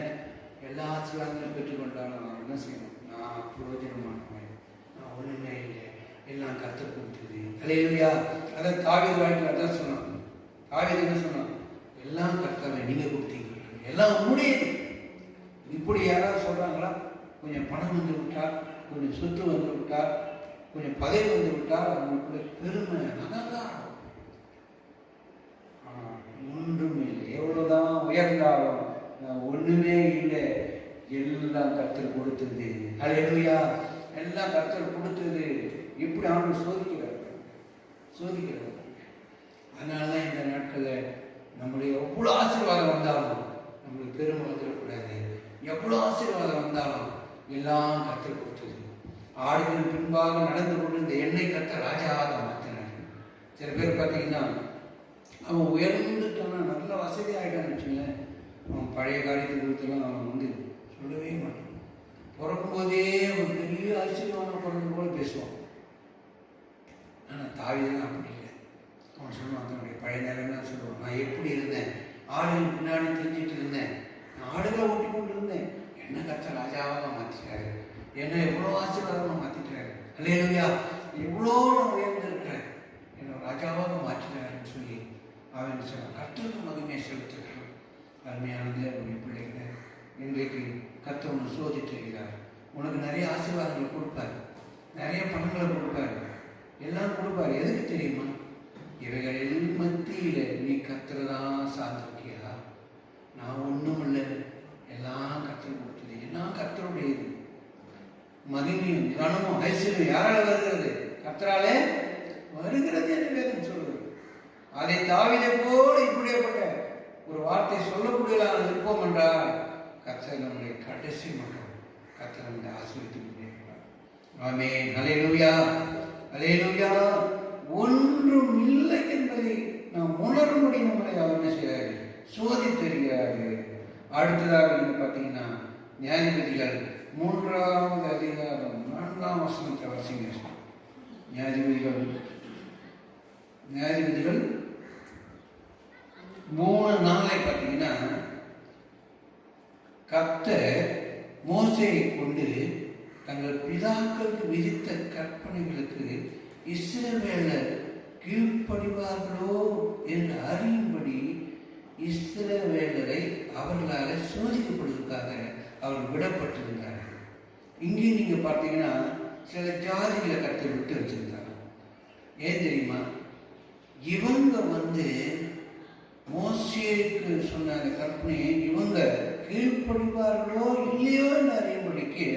எல்லா ஆசீர்வாதங்களும் பெற்றுக்கொண்டாலும் அவன் என்ன செய்யணும், நான் பிரயோஜனமானவன், நான் ஒண்ணுமே இல்லை, எல்லாம் கர்த்தர் கொடுத்தது. அல்லேலூயா. அதான் தாவீது வாழ்க்கையில் அதான் சொன்னான். தாவீது என்ன சொன்னான், எல்லாம் கர்த்தரை நீங்க கொடுத்தீங்க, எல்லாம் உங்களுடையது. இப்படி யாராவது சொல்றாங்களா, கொஞ்சம் பணம் வந்து விட்டால், கொஞ்சம் சொத்து வந்து விட்டால், கொஞ்சம் பதவி வந்து விட்டால் அவங்களுக்குள்ள பெருமை அதான். ஒன்றும் இல்லை, எவ்வளவுதான் உயர்ந்தாலும் நான் ஒண்ணுமே இல்லை, எல்லாம் கர்த்தர் கொடுத்தது. அல்லேலூயா. எல்லாம் கர்த்தர் கொடுத்தது. இப்படி ஆண்டவர் சோதிக்கிறார். அதனாலதான் இந்த நாட்களில் நம்முடைய எவ்வளோ ஆசீர்வாதம் வந்தாலும் நம்மளுக்கு பெருமை வந்துடக்கூடாது. எவ்வளோ ஆசீர்வாதம் வந்தாலும் எல்லாம் கர்த்தர் கொடுத்தது. ஆடுகள் பின்பாக நடந்து கொண்டு இந்த எண்ணெய் கர்த்தர் ராஜாவாக மாற்றினார். சில பேர் பார்த்தீங்கன்னா, அவன் உயர்ந்துட்டானா, நல்ல வசதி ஆகிட்டான்னு வச்சுங்களேன், அவன் பழைய காரியத்தை குறித்தெல்லாம் அவன் வந்து சொல்லவே மாட்டான். பிறக்கும்போதே அவன் பெரிய ஆசீர்வாதம் பிறந்த போல பேசுவான். ஆனால் தாவீது அப்படி இல்லை. அவன் சொல்லுவான், தன்னுடைய பழைய நேரம் சொல்லுவான், நான் எப்படி இருந்தேன், ஆடுகள் பின்னாடி தெரிஞ்சிட்டு இருந்தேன், நான் ஆடுகளை ஓட்டி கொண்டு இருந்தேன், என்ன கர்த்தர் ராஜாவாக மாற்றிட்டாரு, என்ன எவ்வளோ ஆசீர்வாதமாக மாற்றிட்டாரு. அல்லேலூயா. எவ்வளோ நான் உயர்ந்திருக்கிறேன், என்னை ராஜாவாக மாற்றிட்டாருன்னு சொல்லி அவன் சொன்னான். கர்த்தருக்கு மகிமையை செலுத்துகிறான். அருமையானது அவருடைய பிள்ளைகளை இன்றைக்கு கர்த்தர் ஒன்று சோதித்திருக்கிறார். உனக்கு நிறைய ஆசீர்வாதங்களை கொடுப்பார், நிறைய பணங்களை கொடுப்பார், எல்லாம் கொடுப்பார். எதுக்கு தெரியுமா, இவைகளில் மத்தியில நீ கர்த்தரை தான் சார்ந்திருக்கியா. நான் ஒன்றும் இல்லை, எல்லாம் கர்த்தர் கொடுத்தது, எல்லாம் கர்த்தருடையது. மகிமையும் கனமும் ஐஸ்வர்யம் யாரால வருகிறது, கர்த்தராலே வருகிறது என்று வேதம் சொல்றது. அதை தாவீதை போல இப்படியேப்பட்ட ஒரு வார்த்தை சொல்லக்கூடியதாக இருப்போம் என்றால் கர்த்தர் நம்முடைய கடைசி மட்டும் கர்த்தர் நம்மை ஆசீர்வதித்து கொண்டிருக்கிறார். ஆமென். அல்லேலூயா. அல்லேலூயா. ஒன்றும் இல்லை என்பதை நாம் உணரும்படி நம்மளை அவர் என்ன செய்கிறாரு, சோதித்திருக்கிறாரு. அடுத்ததாக நீங்க பார்த்தீங்கன்னா, நியாயாதிபதிகள் 3வது அதிகாரம் 4ஆம் வசனத்தை வாசிங்க. நியாயாதிபதிகள் 3:4 பார்த்தீங்கன்னா, கர்த்தர் மோசேயை கொண்டு தங்கள் பிதாக்களுக்கு விதித்த கற்பனைகளுக்கு இஸ்ரவேலர் கீழ்ப்படிவார்களோ என்று அறியும்படி இஸ்ரவேலரை அவர்களால் சோதிக்கப்படுவதற்காக அவர் விடப்பட்டிருந்தார். இங்கே நீங்க பார்த்தீங்கன்னா, சில ஜாதிகளை கர்த்தர் விட்டு வச்சிருந்தார். ஏன் தெரியுமா, இவங்க மோசேக்கு சொன்ன அந்த கற்பனையை இவங்க கீழ்ப்படிவார்களோ இல்லையோ என்று அறியும்படிக்கு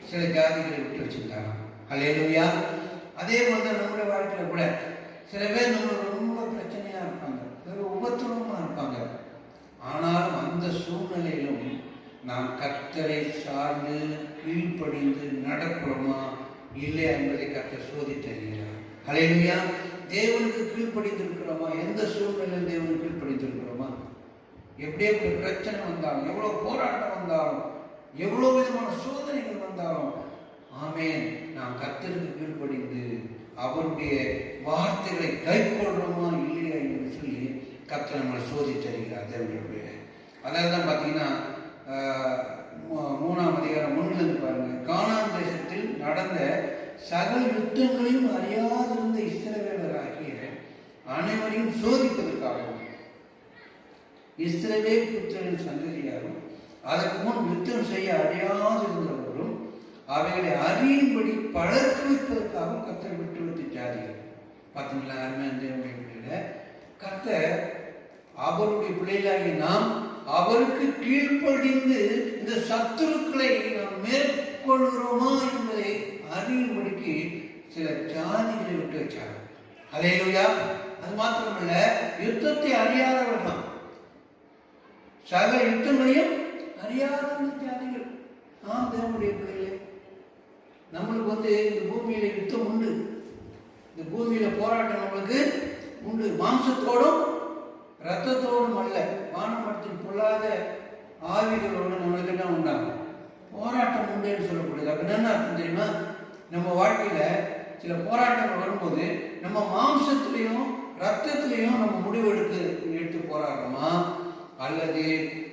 சில ஜாதிகளை விட்டு வச்சிருந்தாங்க. அல்லேலூயா. அதே மாதிரி நம்முடைய வாழ்க்கையில் கூட சில பேர் நம்மளுக்கு ரொம்ப பிரச்சனையா இருப்பாங்க, உபத்திரமா இருப்பாங்க. ஆனாலும் அந்த சூழ்நிலையிலும் நாம் கர்த்தரை சார்ந்து கீழ்ப்படிந்து நடக்கிறோமா இல்லையா என்பதை கர்த்தர் சோதித்தருகிறார். அல்லேலூயா. தேவனுக்கு கீழ்ப்படிந்திருக்கிறோமா, எந்த சூழ்நிலையில் தேவனுக்கு கீழ்ப்படிந்திருக்கிறோமா, எப்படியே பிரச்சனை வந்தாலும், எவ்வளோ போராட்டம் வந்தாலும் எவ்வளவு விதமான சோதனைகள் வந்தாலும் ஆமென், நாம் கர்த்தருக்கு கீழ்ப்படிந்து அவருடைய வார்த்தைகளை கைக்கொள்றோமா இல்லையா என்று சொல்லி கர்த்தர் நம்மளை சோதித்தருகிறார் தேவனுடைய பிள்ளைகளை. அதனால தான் பார்த்தீங்கன்னா 3ஆம் அதிகாரம் 1 பாருங்க, கானான் தேசத்தில் நடந்த சகல யுத்தங்களையும் அறியாதிருந்த இஸ்ரவேலராகிய அனைவரையும் சோதிப்பதற்காகவும் இஸ்ரவேல் புத்திரரின் சந்ததியாரும் அதற்கு முன் யுத்தம் செய்ய அறியாதிருந்தவர்களும் அவைகளை அறியும்படி பழக்க வைப்பதற்காகவும் கர்த்தர் விட்டு வைத்த ஜாதிகள். பார்த்தீங்களா அருமையான தேவனுடைய பிள்ளைகளை, கர்த்தர் அவருடைய பிள்ளைகளாகி நாம் அவருக்கு கீழ்ப்படிந்து இந்த சத்துருக்களை நாம் மேற்கொள்கிறோமா என்பதை அறியும்படிக்கு சில ஜாதிகளை விட்டு வச்சாங்க. அல்லேலூயா. அது மாத்திரமல்ல, யுத்தத்தை அறியாதவர்கள் தான், சகல யுத்தங்களையும் அறியாத ஜாதிகள். நாம் தேவனுடைய பிள்ளைகளே, நம்மளுக்கு இந்த பூமியில யுத்தம் உண்டு, இந்த பூமியில போராட்டம் நம்மளுக்கு உண்டு. மாம்சத்தோடும் ரத்தத்தோடும் அல்ல, வானமரத்தில் பொல்லாத ஆவிகளோடு நம்மளுக்கு என்ன உண்டாகும்? போராட்டம் உண்டுன்னு சொல்லக்கூடியது. அப்ப என்ன அர்த்தம் தெரியுமா? நம்ம வாழ்க்கையில சில போராட்டங்கள் வரும்போது நம்ம மாம்சத்திலையும் ரத்தத்திலையும் நம்ம முடிவு எடுத்து போராடுறோமா, அல்லது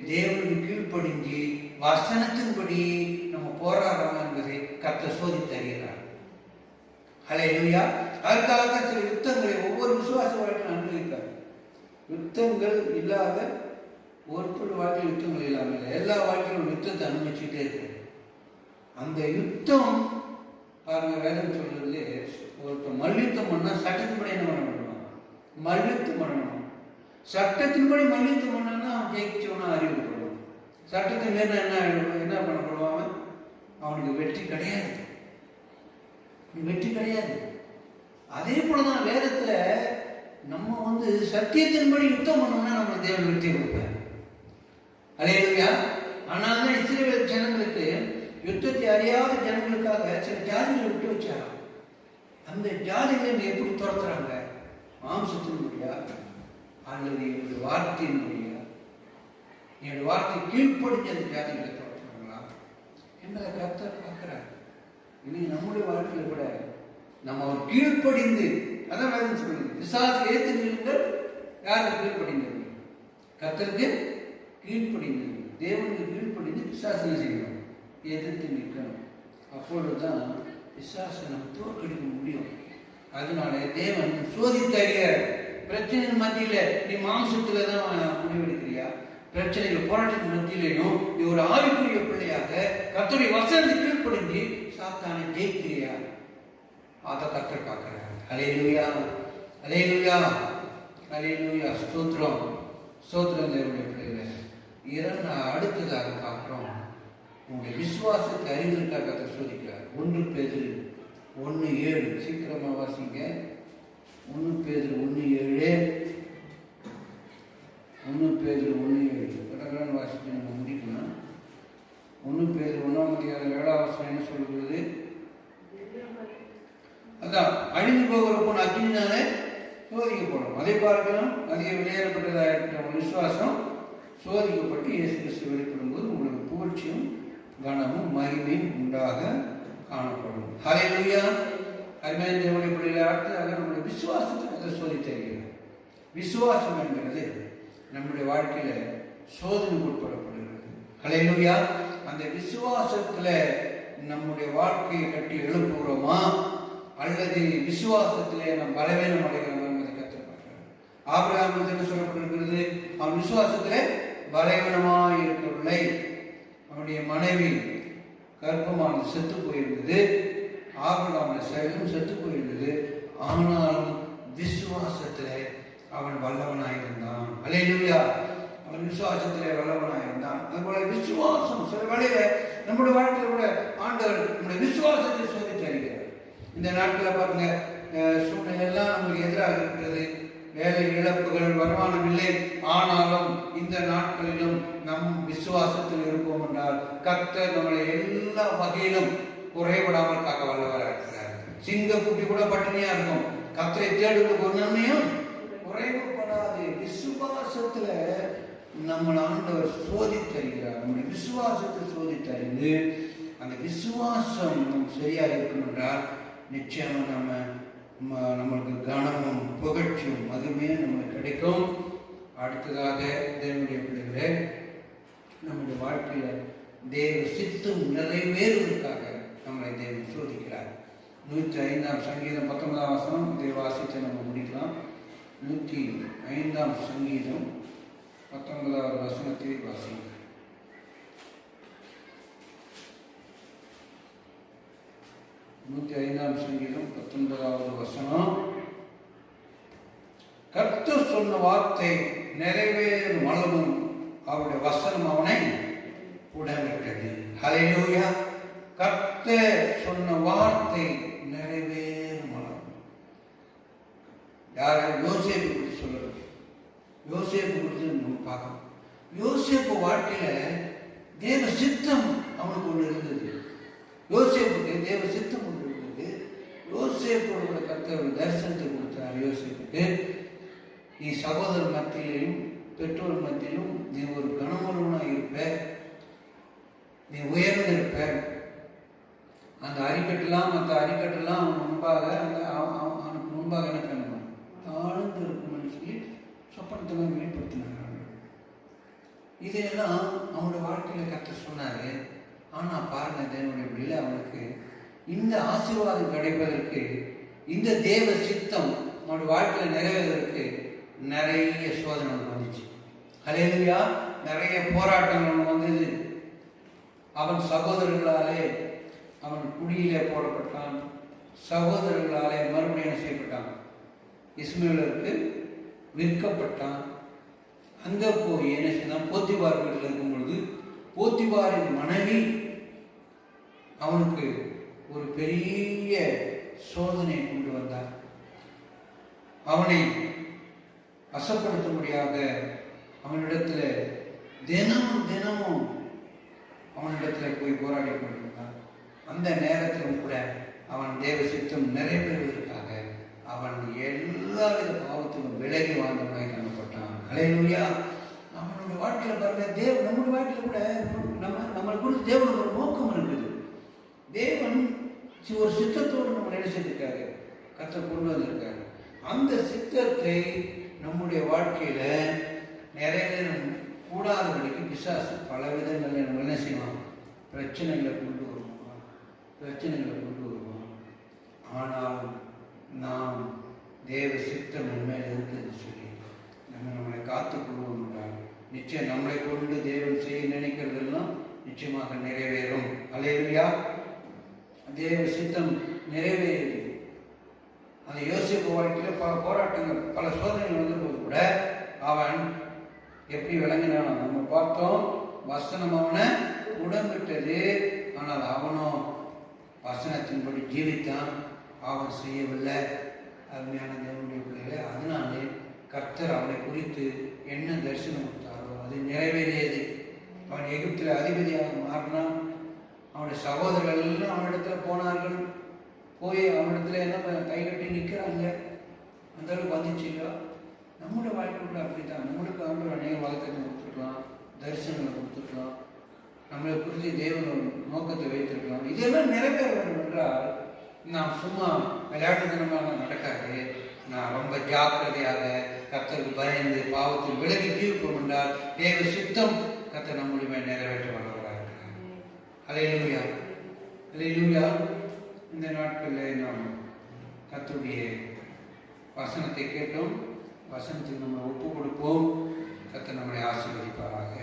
தேவனுக்கு கீழ்ப்படிஞ்சு வசனத்தின்படி நம்ம போராடுறோமா என்பதை கர்த்தர் சோதித்து அறிகிறார். அல்லேலூயா. அதுக்காகத்தான் சில யுத்தங்களை ஒவ்வொரு விசுவாச வாழ்க்கையும் அனுபவிக்கிறார். யுத்தங்கள் இல்லாத ஒருத்தர் வாழ்க்கையில் யுத்தங்கள் இல்லாமல் எல்லா வாழ்க்கையிலும் யுத்தத்தை அனுபவிச்சுட்டே இருக்கு. அந்த யுத்தம் பாருங்க, வேதம் சொல்றது, ஒருத்தர் மல்யுத்தம் பண்ணா சட்டத்தின்படி என்ன பண்ண முடியும்? மல்யுத்தம் பண்ணணும். சட்டத்தின்படி மல்யுத்தம் பண்ணா அவன் ஜெயிச்சவனா அறிவிக்கப்படுவான். சட்டத்தின் மேல என்ன பண்ணப்படுவான்? அவனுக்கு வெற்றி கிடையாது, வெற்றி கிடையாது. அதே போலதான் வேதத்துல நம்ம சத்தியத்தின்படி யுத்தம் பண்ணோம்னா நம்ம தேவன் வெற்றி கொடுப்பார். அல்லேலூயா. ஆனால் தான் இஸ்ரவேல் ஜனங்களுக்கு, யுத்தத்தை அறியாத ஜனங்களுக்காக சில ஜாதிகளை விட்டு வச்சாங்க. அந்த ஜாதிகளை எப்படி துரத்துறாங்க? மாம்சத்தின்படியா அல்லது என்னுடைய வார்த்தையின்படியா? என்னுடைய வார்த்தை கீழ்ப்படிஞ்ச அந்த ஜாதிகளை துரத்துறாங்களா என்பதை கர்த்தர் பார்க்கிறார். இன்னைக்கு நம்முடைய வாழ்க்கையில் கூட நம்ம அவர் கீழ்ப்படிந்து, அதான் வேதம் சொல்லுது, பிசாசை ஏற்று நில்லுங்கள். யாருக்கு கீழ்ப்படிந்தது? கர்த்தருக்கு கீழ்ப்படிந்து, தேவனுக்கு கீழ்ப்படிந்து பிசாசனை செய்யணும், எதிர்த்து நிற்கணும். அப்பொழுதுதான் பிசாசை நம்ம தோற்கடிக்க முடியும். அதனால தேவன் சோதித்தறிய பிரச்சனையின் மத்தியில நீ மாம்சத்துல தான் முடிவெடுக்கிறியா? பிரச்சனைகள் போராட்டத்தின் மத்தியிலையும் நீ ஒரு ஆவிக்குரிய பிள்ளையாக கர்த்தருடைய வசனத்தை கீழ்ப்படிஞ்சு சாத்தானை ஜெயிக்கிறியா? அதை கர்த்தர் பார்க்கிறார். அல்லேலூயா, அல்லேலூயா, அல்லேலூயா. ஸ்தோத்திரம், ஸ்தோத்திரம் தேவனுடைய பிள்ளைகளை. அடுத்ததாக பார்க்கிறோம், உங்களுடைய விசுவாசத்தை அறிவதற்காக கர்த்தர் சோதிக்கிறார். 1 பேதுரு 1:7 சீக்கிரமா வாசிங்க. 1 பேதுரு 1:7 1 பேதுரு 1:7 கடற்கடன் வாசிக்க நம்ம முடிக்கணும். 1 பேதுரு 1ஆம் அதிகாரம் 7ஆம் வசனம் என்ன சொல்கிறது? அதான் அழிந்து போகிற பொண்ணு அக்னினாலே சோதிக்கப்படும். அதை பார்க்கலாம். அதிக விளையாடப்பட்டதாக இருக்கிற விசுவாசம் சோதிக்கப்பட்டு இயேசு கிறிஸ்து வெளிப்படும் போது உங்களுக்கு புகழ்ச்சியும் கனமும் மகிமையும் உண்டாக காணப்படும். ஹல்லேலூயா. அருமையான தேவனுடைய பிள்ளைகளை, அடுத்ததாக நம்முடைய விசுவாசத்தை அதை சோதித்தருகிறார். விசுவாசம் என்கிறது நம்முடைய வாழ்க்கையில சோதனைக்கு உட்படப்படுகிறது. ஹல்லேலூயா. அந்த விசுவாசத்துல நம்முடைய வாழ்க்கையை கட்டி எழுப்புகிறோமா, அல்லது விசுவாசத்திலே நாம் பலவீனம் அடைகிறோம் என்பதை கற்றுப்பார்கள். ஆபிரகாம் என்ன சொல்லப்பட்டிருக்கிறது? அவன் விசுவாசத்திலே பலவீனமாய் இருக்கவில்லை. அவனுடைய மனைவி கர்ப்பமானது செத்து போயிருந்தது, ஆபிரகாமுடைய சரீரம் செத்து போயிருந்தது. ஆனாலும் விசுவாசத்திலே அவன் வல்லவனாயிருந்தான். அல்லேலூயா. அவன் விசுவாசத்திலே வல்லவனாயிருந்தான். அதுபோல விசுவாசம் சில வேளையில நம்முடைய வாழ்க்கையில கூட ஆண்டவர் நம்முடைய விசுவாசத்தை சோதித்து அறிகிறார். இந்த நாட்களில் பாருங்க, சூழ்நிலை எல்லாம் நமக்கு எதிராக இருக்கிறது. வேலை இழப்புகள், வருமானம் இல்லை. ஆனாலும் இந்த நாட்களிலும் நம் விசுவாசத்தில் இருப்போம் என்றால் கர்த்தர் நம்மளை எல்லா வகையிலும் குறைபடாமல் காக்க வல்லவராக இருக்கிறார். சிங்கக்குட்டி கூட பட்டினியா இருக்கும், கர்த்தரை தேடுவதற்கு ஒரு நன்மையும் குறைவுபடாது. விசுவாசத்துல நம்மளை ஆண்டவர் சோதித்தருகிறார். நம்முடைய விசுவாசத்தை சோதித்தறிந்து அந்த விசுவாசம் நம்ம சரியாக இருக்கணும் என்றால் நிச்சயமாக நம்மளுக்கு கனமும் புகழ்ச்சியும் மகிமையே நம்மளுக்கு கிடைக்கும். அடுத்ததாக தேவனுடைய பிள்ளைகளே, நம்முடைய வாழ்க்கையில் தேவ சித்தம் நிறைவேறுவதற்காக நம்மளை தேவன் சோதிக்கிறார். 105ஆம் சங்கீதம் 19ஆம் வசனம் இதை வாசித்து நம்ம முடிக்கலாம். 105ஆம் சங்கீதம் 19ஆவது வசனத்தை வாசிக்கிறேன். 105ஆம் சங்கீதம் 19ஆவது வசனம். கர்த்தர் சொன்ன வார்த்தை நிறைவேறும் அளவும் அவருடைய வசனம் அவனை உடன்பட்டது. ஹல்லேலூயா. கர்த்தர் சொன்ன வார்த்தை நிறைவேறும் அளவும். யார்? யோசேப்பு குறித்து சொல்றது. யோசேப்பு குறித்து நம்ம பார்க்கணும். யோசேப்பு வாழ்க்கையில தேவ சித்தம் அவனுக்கு ஒன்று இருந்தது. யோசேப்புக்கு தேவ சித்தம் ஒன்று இருந்தது. யோசேப்போட கர்த்தர் தரிசனத்தை கொடுத்தார். யோசேப்புக்கு, நீ சகோதரர் மத்தியிலும் பெற்றோர் மத்தியிலும் நீ ஒரு கனமுள்ளவனாக இருப்ப, நீ உயர்ந்திருப்ப. அந்த அரிக்கட்டெல்லாம் மற்ற அரிக்கட்டெல்லாம் அவன் முன்பாக அவனுக்கு முன்பாக என்ன பண்ணணும், தாழ்ந்து இருக்கும்னு சொல்லி சொப்பனத்தெல்லாம் வெளிப்படுத்தினாங்க. இதையெல்லாம் அவனோட வாழ்க்கையில் கர்த்தர் சொன்னார். ஆனால் பாருங்க, தேவனுடைய பிள்ளை அவனுக்கு இந்த ஆசீர்வாதம் கிடைப்பதற்கு, இந்த தேவ சித்தம் அவனுடைய வாழ்க்கையில் நிறைவேறதற்கு நிறைய சோதனை வந்துச்சு. ஹல்லேலூயா. நிறைய போராட்டங்கள் வந்தது. அவன் சகோதரர்களாலே அவன் குடியிலே போடப்பட்டான். சகோதரர்களாலே மறுபடியும் செய்யப்பட்டான். இஸ்மவேலருக்கு விற்கப்பட்டான். அங்கே போய் என்ன செய்தான், போத்திபார் வீட்டில் இருக்கும் பொழுது போத்திபாரின் மனைவி அவனுக்கு ஒரு பெரிய சோதனை கொண்டு வந்தார். அவனை வசப்படுத்த முடியாத அவனிடத்துல தினமும் அவனிடத்துல போய் போராடி கொண்டிருந்தான். அந்த நேரத்திலும் கூட அவன் தேவ சித்தம் நிறைவேறுவதற்காக அவன் எல்லாவித பாவத்திலும் விலகி வாழ்ந்தவனாய் காணப்பட்டான். ஹல்லேலூயா. நம்மளுடைய வாழ்க்கையில் பாருங்க, நம்முடைய வாழ்க்கையில் கூட நம்மளை குறித்து தேவனுக்கு ஒரு நோக்கம் இருக்குது. தேவன் ஒரு சித்தத்தோடு நம்ம நினைச்சிருக்காரு, கர்த்தர் கொண்டு வந்திருக்காரு. அந்த சித்தத்தை நம்முடைய வாழ்க்கையில நிறைவேறும் கூடாதபடிக்கு பிசாசு பல விதங்களில் நம்ம என்ன செய்வான், பிரச்சனைகளை கொண்டு வருவான். ஆனால் நாம் தேவ சித்தம் நம்மேல் இருக்குதுன்னு சொல்லி நம்மளை காத்துக்கொள்வோம் என்றால் நிச்சயம் நம்மளை கொண்டு தேவன் செய்ய நினைக்கிறதெல்லாம் நிச்சயமாக நிறைவேறும். ஹல்லேலூயா. தேவ சித்தம் நிறைவேறுது. அந்த யோசேப்பு வாழ்க்கையில் பல போராட்டங்கள், பல சோதனைகள் வந்தபோது கூட அவன் எப்படி விளங்கினான் நம்ம பார்த்தோம். வசனம் அவனை உடம்பிட்டது. ஆனால் அவனும் வசனத்தின்படி ஜீவித்தான். அவன் செய்யவில்லை. அருமையான தேவனுடைய பிள்ளைகளை, அதனாலே கர்த்தர் அவனை குறித்து என்ன தரிசனம் கொடுத்தாரோ அது நிறைவேறியது. அவன் எகிப்தில் அதிபதியாக மாறினான். அவனுடைய சகோதரர்கள் எல்லாம் அவனிடத்துல போனார்கள். போய் அவனிடத்துல என்ன கைகட்டி நிற்கிறாங்க. அந்த அளவுக்கு வந்துச்சு இல்லையா? நம்முடைய வாழ்க்கைக்குள்ள அப்படித்தான். நம்மளுக்கு ஆண்டு அநேக வாக்குத்தத்தம் கொடுத்துருக்கலாம், தரிசனங்களை கொடுத்துருக்கலாம், நம்மளை குறித்து தேவன் நோக்கத்தை வைத்திருக்கலாம். இதெல்லாம் நிறைவேற வேண்டும் என்றால் நாம் சும்மா விளையாட்டுத்தனமாக நடக்காது. நான் ரொம்ப ஜாக்கிரதையாக கர்த்தருக்கு பயந்து பாவத்தில் விலகி ஜீவிப்போம் என்றால் தேவ சித்தம் கர்த்தர் நம்முடைய மேல் நிறைவேற்ற வல்லவராக இருக்கிறார். ஹல்லேலூயா. ஹல்லேலூயா. இந்த நாட்களில் நாம் கர்த்தருடைய வசனத்தை கேட்டோம். வசனத்துக்கு நம்ம ஒப்பு கொடுப்போம். கர்த்தர் நம்மளை ஆசீர்வதிப்பாராக.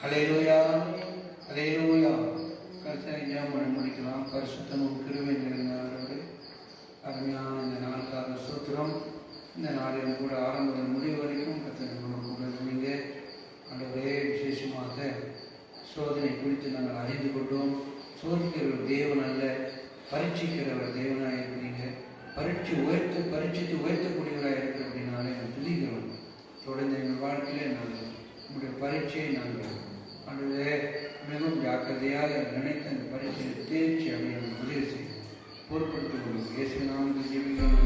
ஹல்லேலூயா. ஹல்லேலூயா. கர்த்தரை ஜெபம் முடிக்கலாம். பரிசுத்தமும் கிருபை நிறைந்தவரோடு அருமையான இந்த நாளுக்காக ஸ்தோத்திரம். இந்த நாளிலும் கூட ஆரம்பம் முடிவு வரைக்கும் கர்த்தர் கூட இருந்தீங்க. ஆண்டவரே, விசேஷமாக சோதனை குறித்து நாங்கள் அறிந்து கொண்டோம். சோதிக்கிறவர் தேவன் அல்ல, பரீட்சிக்கிறவர் தேவனாக இருக்கிறீங்க. பரீட்சித்து உயர்த்தக்கூடியவராக இருக்கிற அப்படின்னாலே நான் துதிக்கிறோம். தொடர்ந்து எங்கள் வாழ்க்கையில் நாங்கள் உங்களுடைய பரீட்சையை நாங்கள் ஆண்டவரே மிகவும் ஜாக்கிரதையாக நினைத்து அந்த பரீட்சையை தேர்ச்சி அடைய உதவி செய்யும் பொருட்படுத்திக் கொள்ளும். இயேசு நாமத்தில் ஜெபிக்கிறோம்.